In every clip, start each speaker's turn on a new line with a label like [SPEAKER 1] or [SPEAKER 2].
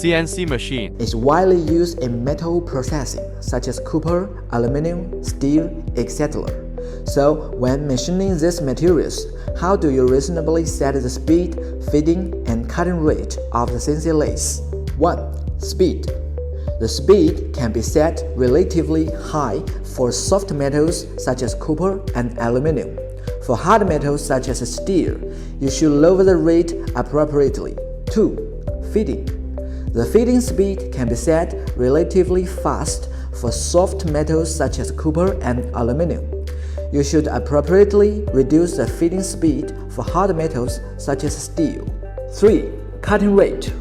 [SPEAKER 1] CNC machine
[SPEAKER 2] is widely used in metal processing, such as copper, aluminum, steel, etc. So, when machining these materials, how do you reasonably set the speed, feeding, and cutting rate of the CNC lathe? 1. Speed. The speed can be set relatively high for soft metals such as copper and aluminum. For hard metals such as steel, you should lower the rate appropriately. 2. Feeding. The feeding speed can be set relatively fast for soft metals such as copper and aluminum. You should appropriately reduce the feeding speed for hard metals such as steel. 3. Cutting rate.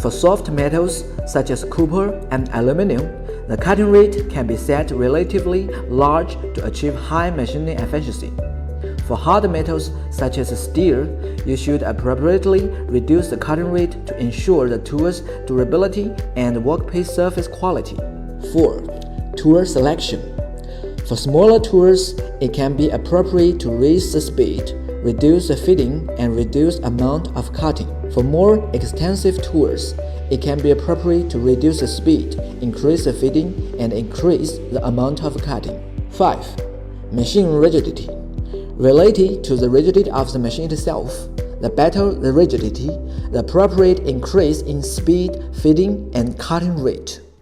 [SPEAKER 2] For soft metals such as copper and aluminum, the cutting rate can be set relatively large to achieve high machining efficiency. For hard metals such as steel, you should appropriately reduce the cutting rate to ensure the tool's durability and workpiece surface quality. 4. Tool selection. For smaller tools, it can be appropriate to raise the speed, reduce the feeding, and reduce amount of cutting. For more extensive tools, it can be appropriate to reduce the speed, increase the feeding, and increase the amount of cutting. 5. Machine rigidity. Related to the rigidity of the machine itself, the better the rigidity, the appropriate increase in speed, feeding, and cutting rate.